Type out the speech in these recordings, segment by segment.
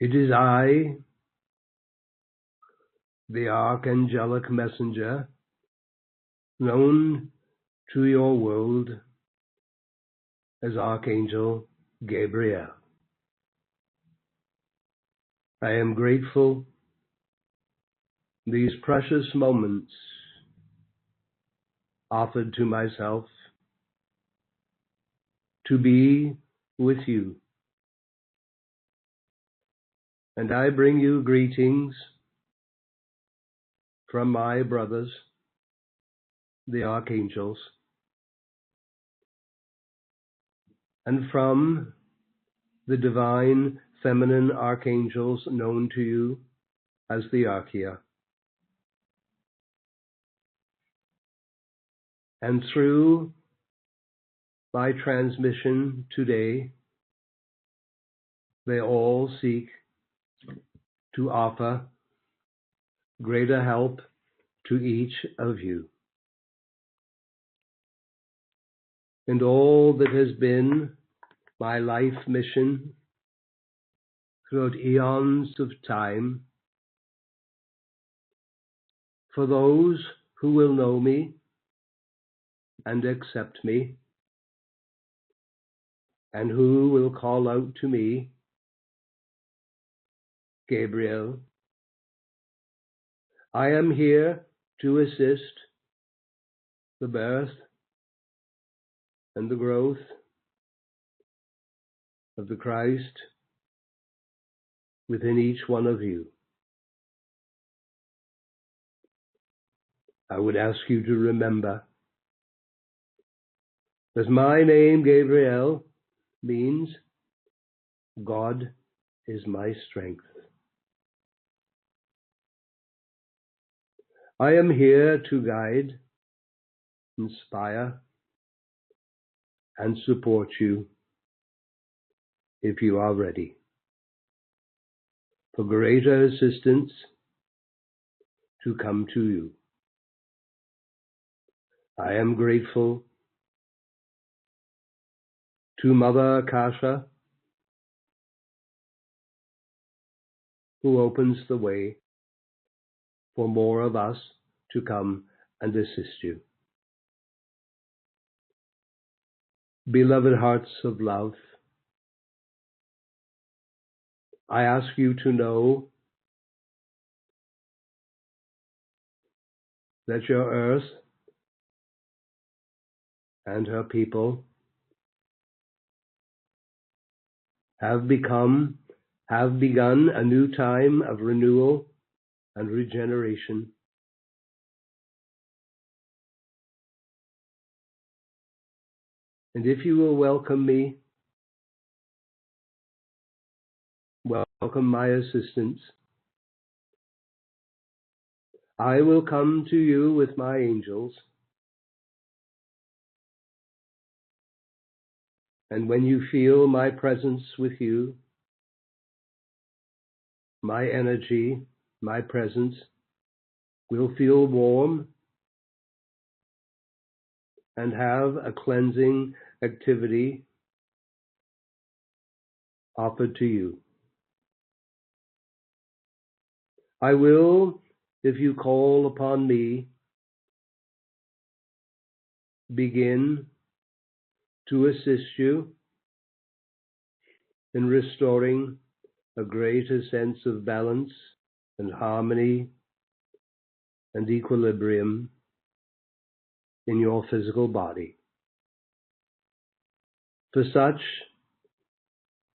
It is I, the archangelic messenger, known to your world as Archangel Gabriel. I am grateful these precious moments offered to myself to be with you. And I bring you greetings from my brothers, the archangels, and from the divine feminine archangels known to you as the Archaea. And through my transmission today, they all seek to offer greater help to each of you. And all that has been my life mission throughout eons of time, for those who will know me and accept me, and who will call out to me, Gabriel, I am here to assist the birth and the growth of the Christ within each one of you. I would ask you to remember that my name, Gabriel, means God is my strength. I am here to guide, inspire, and support you if you are ready for greater assistance to come to you. I am grateful to Mother Akasha, who opens the way for more of us to come and assist you. Beloved hearts of love, I ask you to know that your earth and her people have begun a new time of renewal and regeneration. And if you will welcome me, welcome my assistance, I will come to you with my angels. And when you feel my presence with you, my energy, my presence will feel warm and have a cleansing activity offered to you. I will, if you call upon me, begin to assist you in restoring a greater sense of balance and harmony and equilibrium in your physical body. For such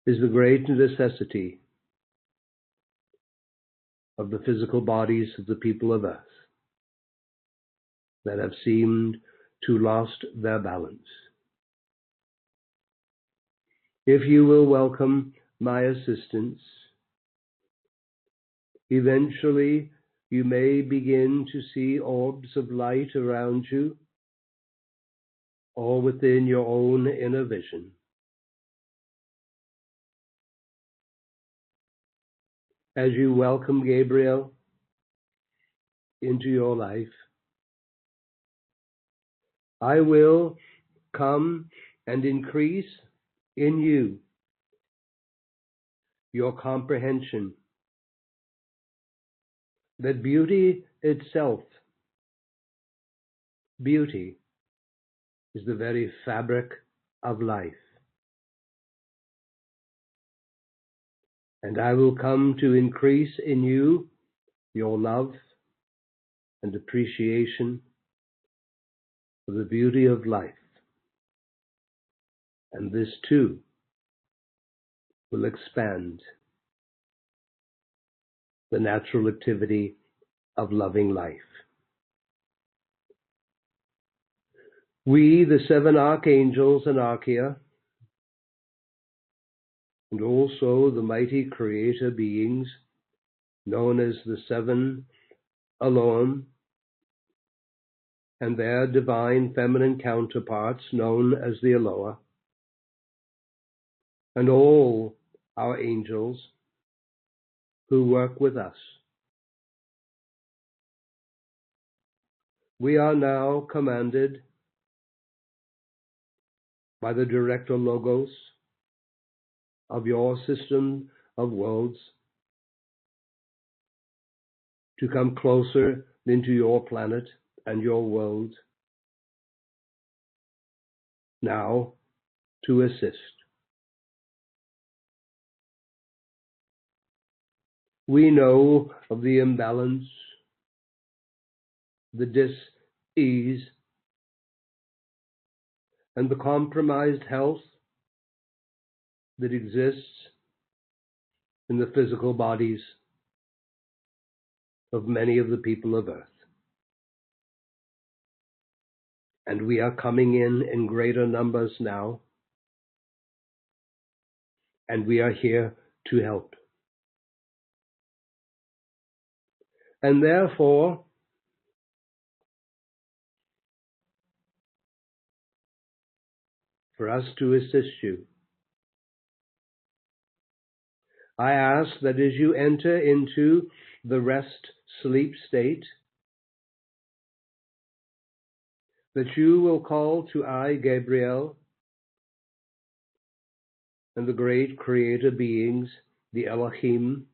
is the great necessity of the physical bodies of the people of earth that have seemed to lost their balance. If you will welcome my assistance, eventually you may begin to see orbs of light around you or within your own inner vision. As you welcome Gabriel into your life, I will come and increase in you your comprehension that beauty itself, beauty is the very fabric of life. And I will come to increase in you your love and appreciation for the beauty of life. And this too will expand the natural activity of loving life. We, the 7 archangels and archaea, and also the mighty creator beings known as the 7 Elohim, and their divine feminine counterparts known as the Eloah, and all our angels who work with us. We are now commanded by the director logos of your system of worlds to come closer into your planet and your world, now to assist. We know of the imbalance, the dis-ease, and the compromised health that exists in the physical bodies of many of the people of Earth. And we are coming in greater numbers now, and we are here to help. And therefore, for us to assist you, I ask that as you enter into the rest-sleep state, that you will call to I, Gabriel, and the great creator beings, the Elohim,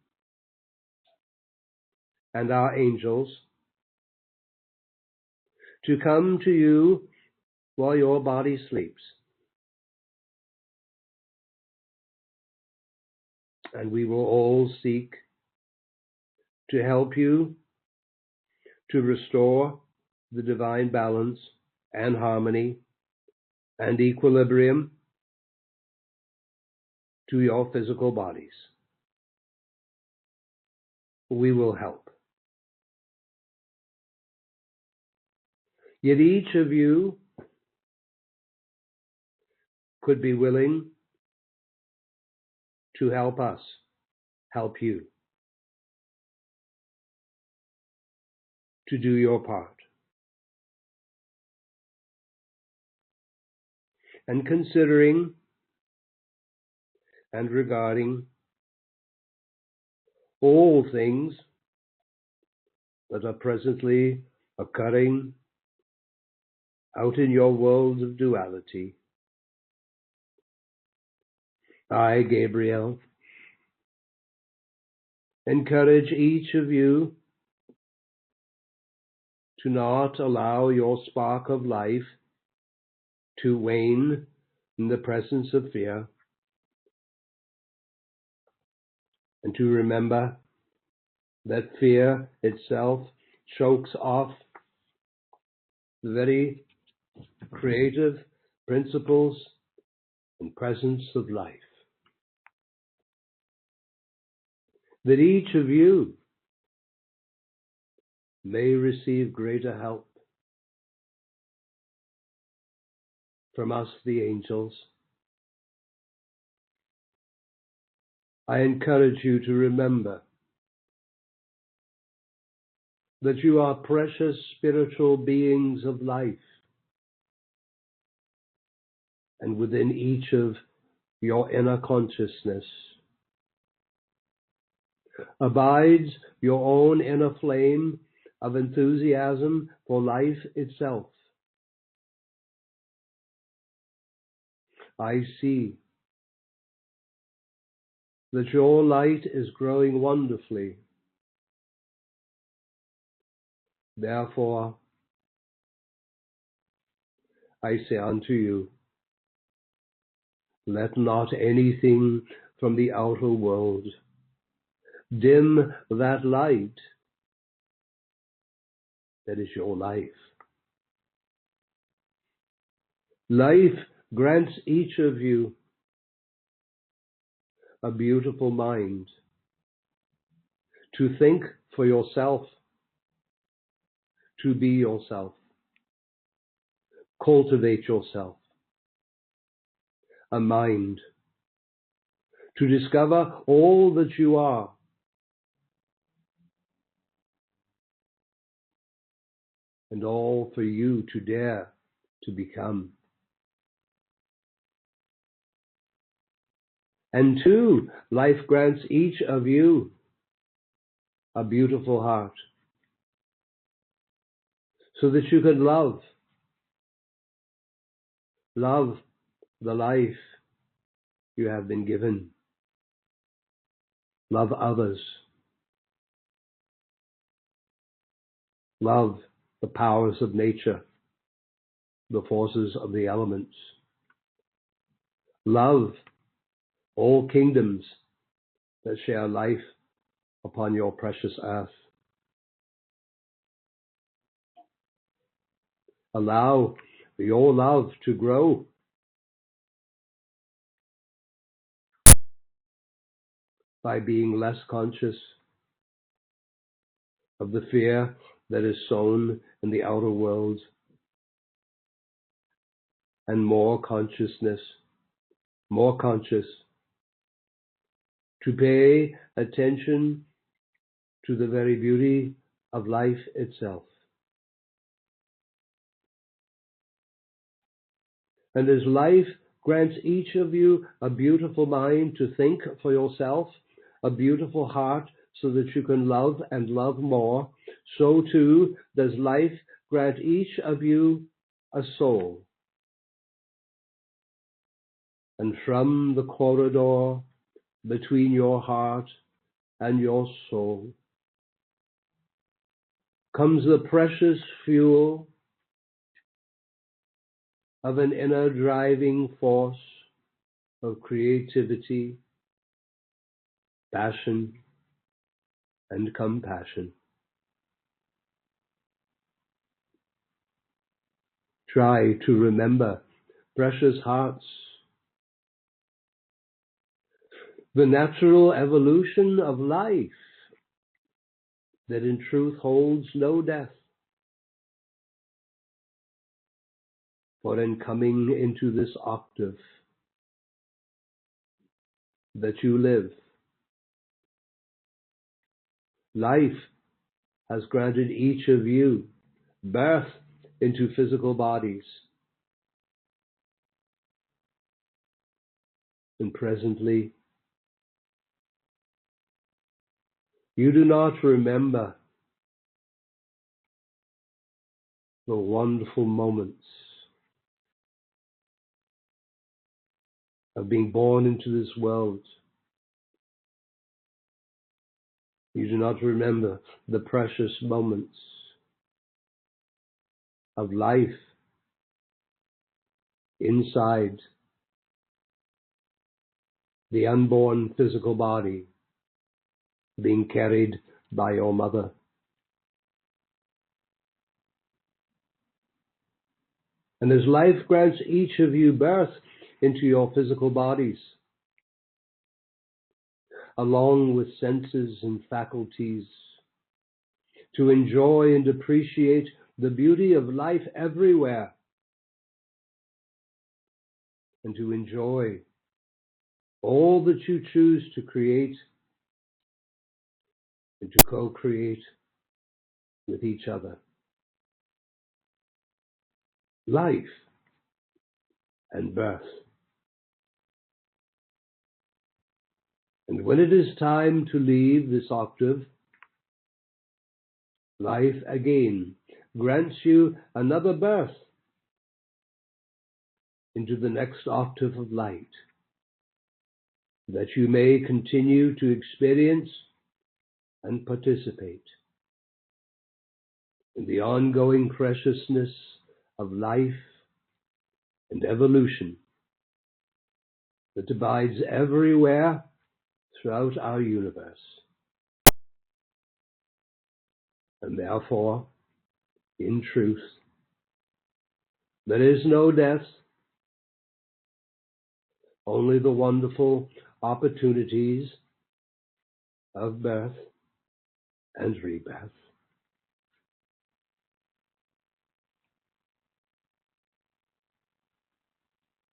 and our angels, to come to you while your body sleeps. And we will all seek to help you to restore the divine balance and harmony and equilibrium to your physical bodies. We will help. Yet each of you could be willing to help us, help you, to do your part. And considering and regarding all things that are presently occurring out in your world of duality, I, Gabriel, encourage each of you to not allow your spark of life to wane in the presence of fear, and to remember that fear itself chokes off the very creative principles and presence of life. That each of you may receive greater help from us, the angels. I encourage you to remember that you are precious spiritual beings of life, and within each of your inner consciousness abides your own inner flame of enthusiasm for life itself. I see that your light is growing wonderfully. Therefore, I say unto you, let not anything from the outer world dim that light that is your life. Life grants each of you a beautiful mind to think for yourself, to be yourself, cultivate yourself, a mind to discover all that you are, and all for you to dare to become. And two, life grants each of you a beautiful heart so that you can love the life you have been given, love others, love the powers of nature, the forces of the elements, love all kingdoms that share life upon your precious earth. Allow your love to grow by being less conscious of the fear that is sown in the outer world, and more conscious to pay attention to the very beauty of life itself. And as life grants each of you a beautiful mind to think for yourself, a beautiful heart so that you can love and love more, so too does life grant each of you a soul. And from the corridor between your heart and your soul comes the precious fuel of an inner driving force of creativity, passion, and compassion. Try to remember, precious hearts, the natural evolution of life that in truth holds no death. For in coming into this octave that you live, life has granted each of you birth into physical bodies. And presently, you do not remember the wonderful moments of being born into this world. You do not remember the precious moments of life inside the unborn physical body being carried by your mother. And as life grants each of you birth into your physical bodies, along with senses and faculties, to enjoy and appreciate the beauty of life everywhere, and to enjoy all that you choose to create and to co-create with each other. Life and birth. And when it is time to leave this octave, life again grants you another birth into the next octave of light, that you may continue to experience and participate in the ongoing preciousness of life and evolution that abides everywhere throughout our universe. And therefore, in truth, there is no death, only the wonderful opportunities of birth and rebirth.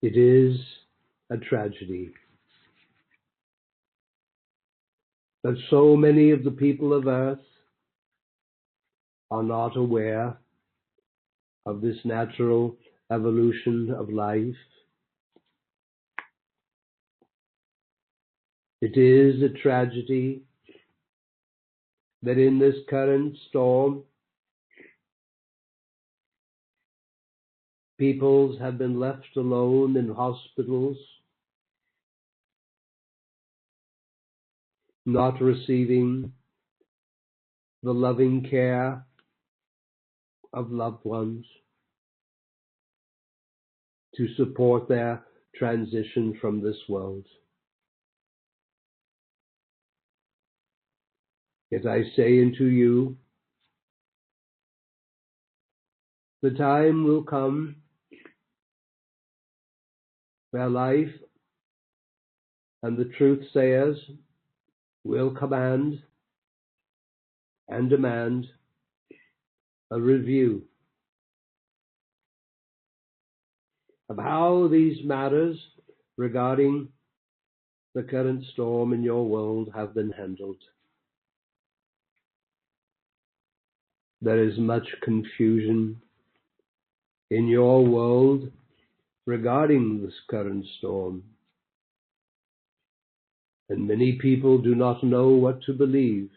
It is a tragedy that so many of the people of Earth are not aware of this natural evolution of life. It is a tragedy that in this current storm, peoples have been left alone in hospitals, not receiving the loving care of loved ones to support their transition from this world. Yet I say unto you, the time will come where life and the truth sayers will command and demand a review of how these matters regarding the current storm in your world have been handled. There is much confusion in your world regarding this current storm, and many people do not know what to believe.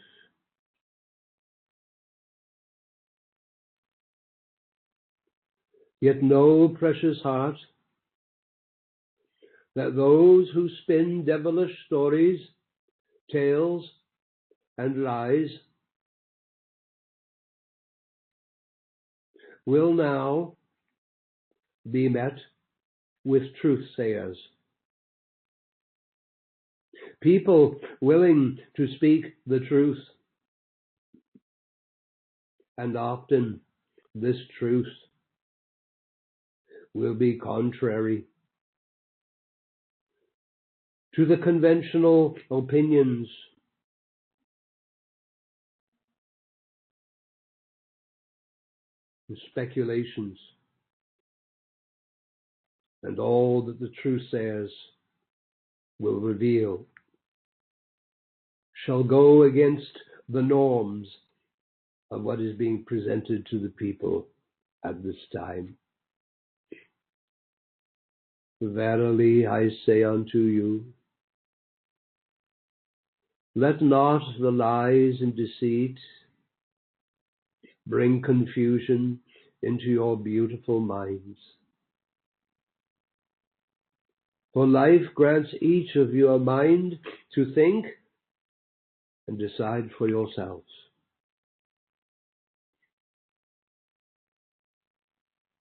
Yet know, precious heart, that those who spin devilish stories, tales, and lies will now be met with truth sayers. People willing to speak the truth. And often this truth will be contrary to the conventional opinions and speculations, and all that the truth sayers will reveal shall go against the norms of what is being presented to the people at this time. Verily I say unto you, let not the lies and deceit bring confusion into your beautiful minds. For life grants each of you a mind to think and decide for yourselves.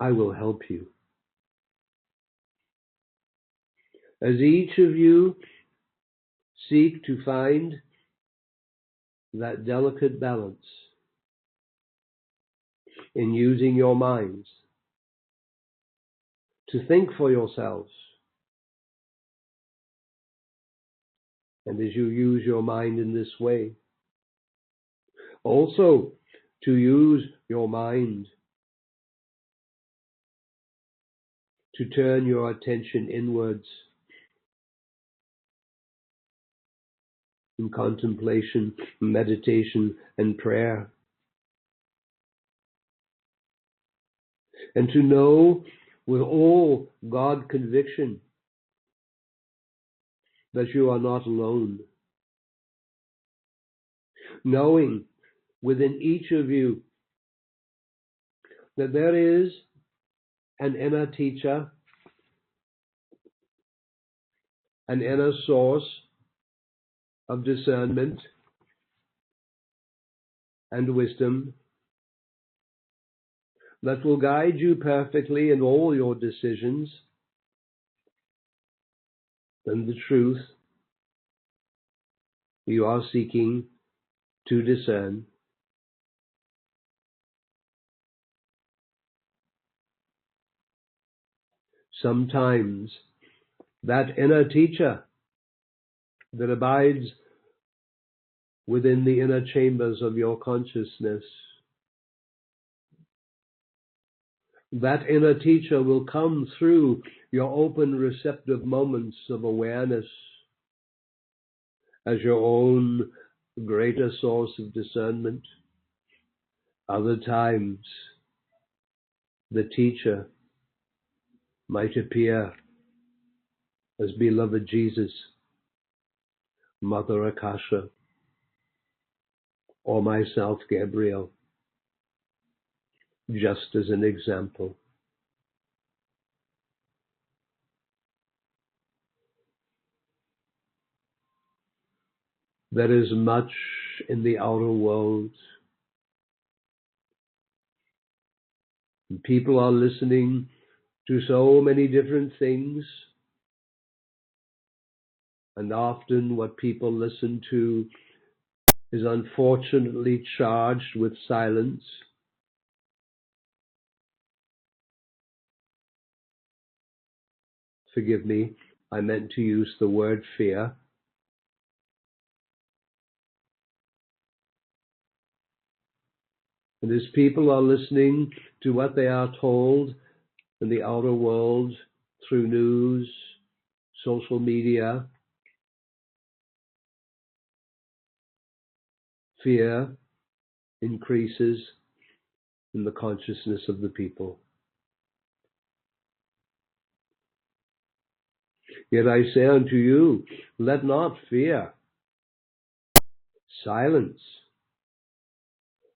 I will help you. As each of you seek to find that delicate balance in using your minds to think for yourselves, and as you use your mind in this way, also to use your mind to turn your attention inwards in contemplation, meditation, and prayer, and to know with all God conviction that you are not alone, knowing within each of you that there is an inner teacher, an inner source of discernment and wisdom that will guide you perfectly in all your decisions, and the truth you are seeking to discern. Sometimes that inner teacher that abides within the inner chambers of your consciousness, that inner teacher will come through your open receptive moments of awareness as your own greater source of discernment. Other times, the teacher might appear as beloved Jesus, Mother Akasha, or myself, Gabriel, just as an example. There is much in the outer world. People are listening to so many different things, and often what people listen to is unfortunately charged with silence. Forgive me, I meant to use the word fear. And as people are listening to what they are told in the outer world through news, social media, fear increases in the consciousness of the people. Yet I say unto you, let not fear silence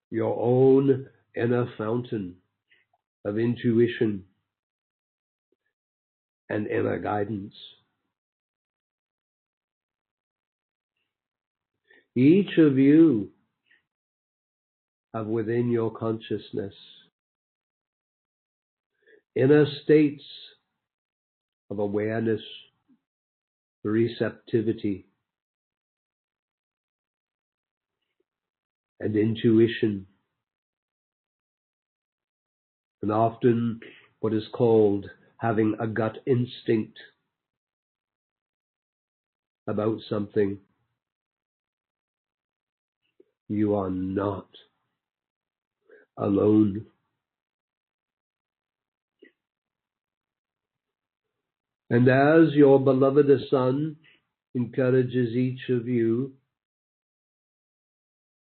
your own inner fountain of intuition and inner guidance. Each of you have within your consciousness inner states of awareness, receptivity, and intuition, and often what is called having a gut instinct about something. You are not alone. And as your beloved Son encourages each of you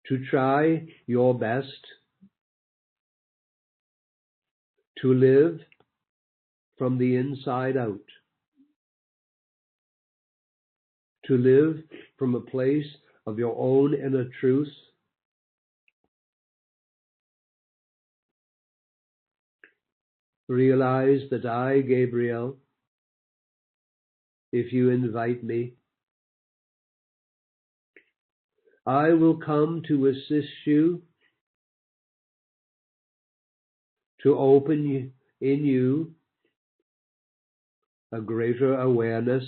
to try your best to live from the inside out, to live from a place of your own inner truth, realize that I, Gabriel, if you invite me, I will come to assist you, to open in you a greater awareness,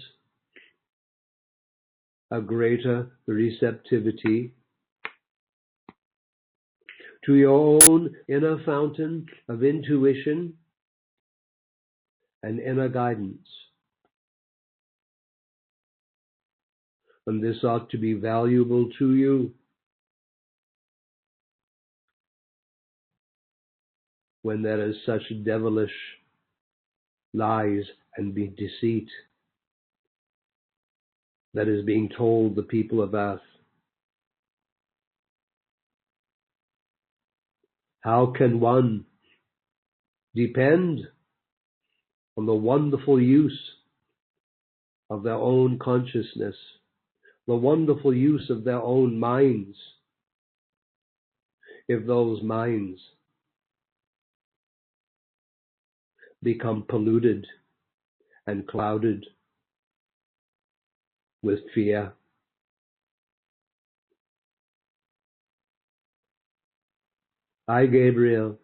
a greater receptivity to your own inner fountain of intuition and inner guidance. And this ought to be valuable to you when there is such devilish lies and deceit that is being told the people of earth. How can one depend on the wonderful use of their own consciousness, the wonderful use of their own minds, if those minds become polluted and clouded with fear I, Gabriel,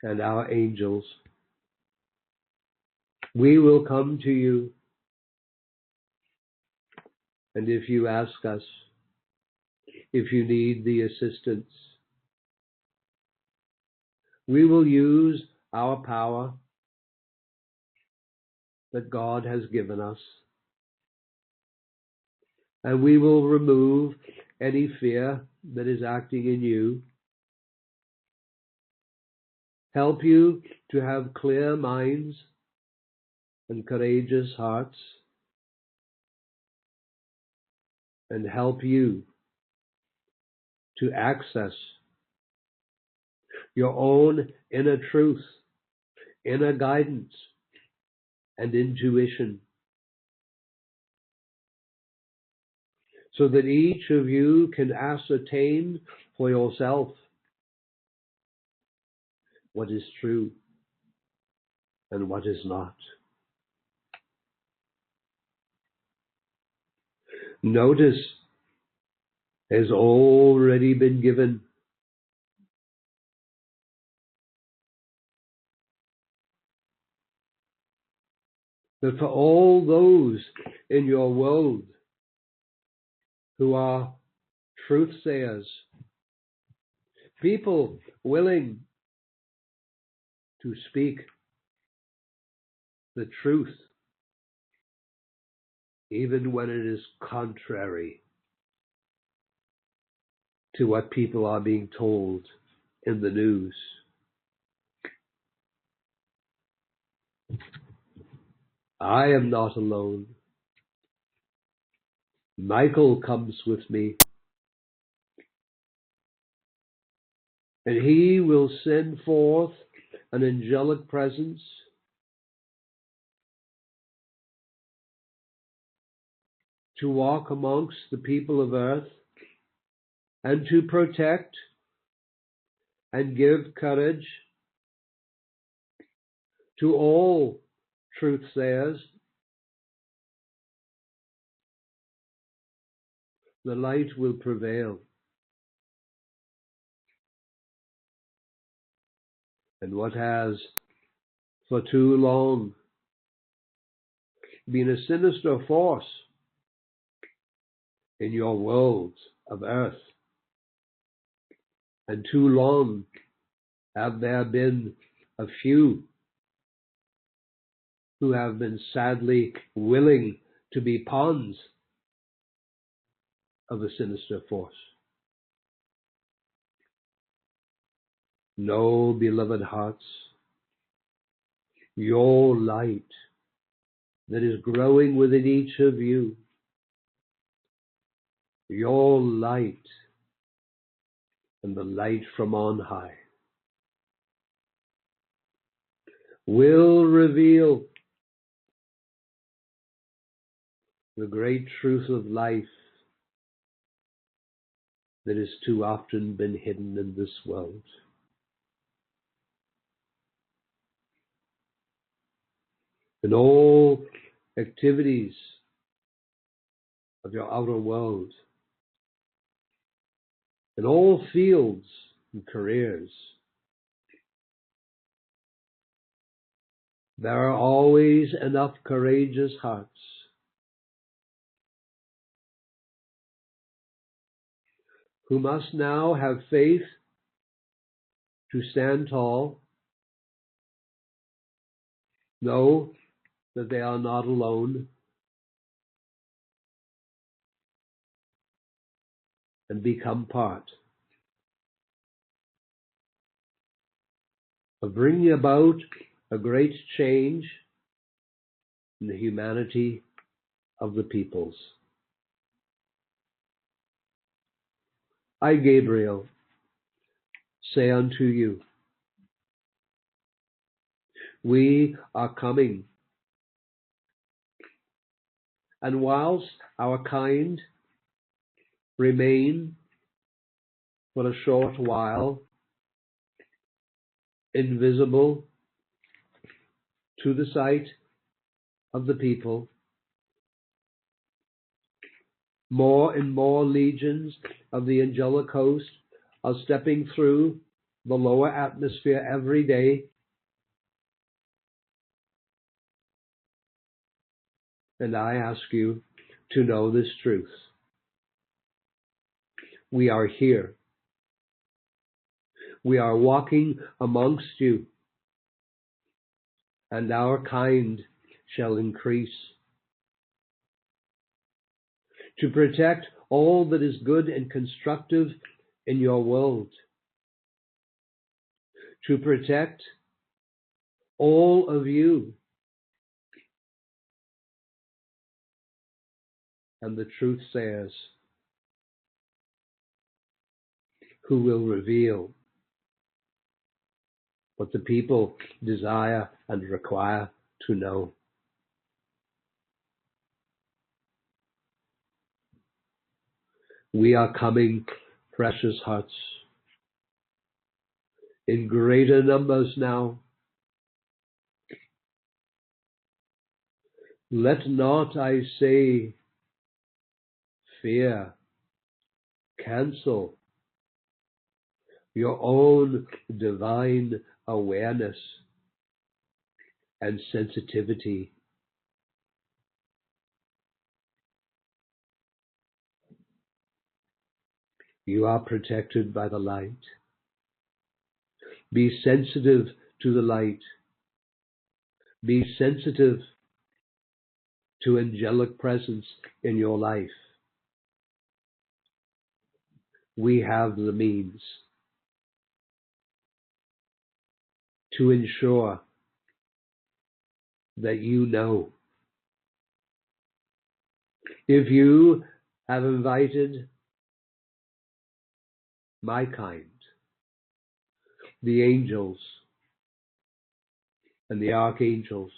and our angels, we will come to you, and if you ask us, if you need the assistance, we will use our power that God has given us, and we will remove any fear that is acting in you, help you to have clear minds and courageous hearts, and help you to access your own inner truth, inner guidance, and intuition, so that each of you can ascertain for yourself what is true and what is not. Notice has already been given. But for all those in your world who are truth sayers, people willing to speak the truth, even when it is contrary to what people are being told in the news. I am not alone. Michael comes with me, and he will send forth an angelic presence to walk amongst the people of earth and to protect and give courage to all truth sayers. The light will prevail. And what has for too long been a sinister force in your world of earth, and too long have there been a few who have been sadly willing to be pawns of a sinister force. No, beloved hearts, your light that is growing within each of you, your light and the light from on high, will reveal the great truth of life that has too often been hidden in this world. In all activities of your outer world, in all fields and careers, there are always enough courageous hearts who must now have faith to stand tall, know that they are not alone, and become part of bringing about a great change in the humanity of the peoples. I, Gabriel, say unto you, we are coming, and whilst our kind remain for a short while invisible to the sight of the people, More and more legions of the angelic host are stepping through the lower atmosphere every day. And I ask you to know this truth. We are here. We are walking amongst you, and our kind shall increase. To protect all that is good and constructive in your world. To protect all of you. And the truth says, who will reveal what the people desire and require to know. We are coming, precious hearts, in greater numbers now. Let not, I say, fear cancel your own divine awareness and sensitivity. You are protected by the light. Be sensitive to the light. Be sensitive to angelic presence in your life. We have the means to ensure that you know. If you have invited my kind, the angels and the archangels,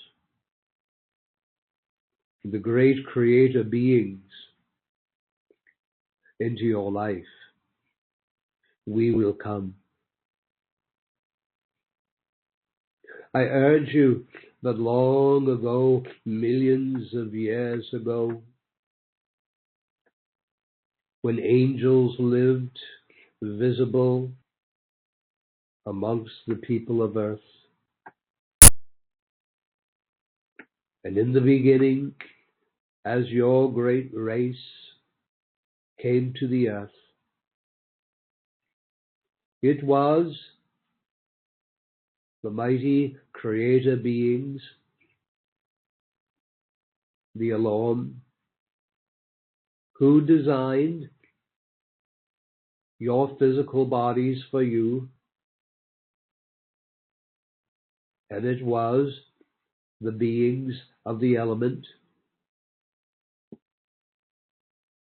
the great creator beings into your life, we will come. I urge you that long ago, millions of years ago, when angels lived visible amongst the people of earth, and in the beginning, as your great race came to the earth, it was the mighty creator beings, the Elohim, who designed your physical bodies for you, and it was the beings of the element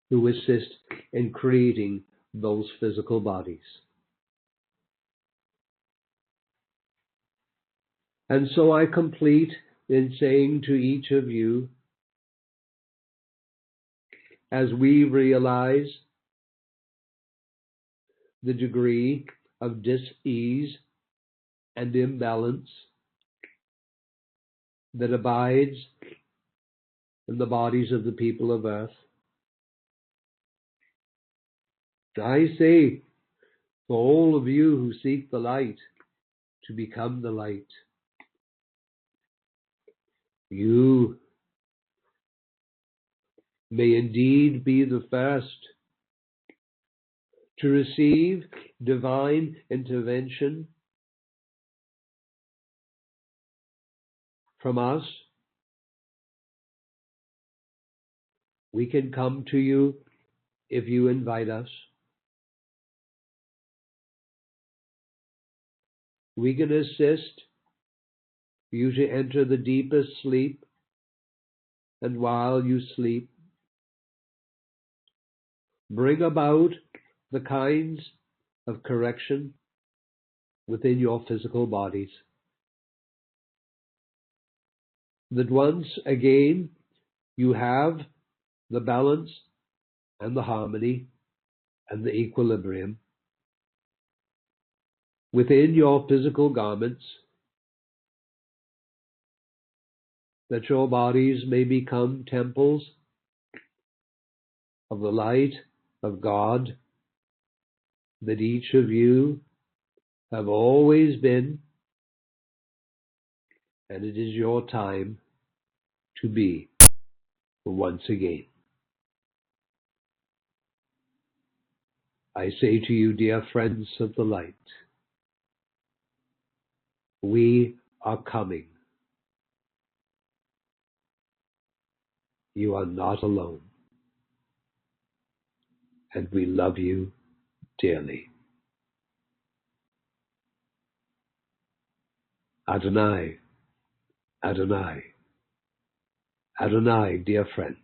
who assist in creating those physical bodies. And so I complete in saying to each of you, as we realize the degree of dis-ease and imbalance that abides in the bodies of the people of earth, I say for all of you who seek the light to become the light, you may indeed be the first to receive divine intervention from us. We can come to you if you invite us. We can assist you to enter the deepest sleep, and while you sleep, bring about the kinds of correction within your physical bodies, that once again you have the balance and the harmony and the equilibrium within your physical garments, that your bodies may become temples of the light of God that each of you have always been, and it is your time to be once again. I say to you, dear friends of the light, we are coming. You are not alone, and we love you dearly. Adonai, Adonai, Adonai, dear friends.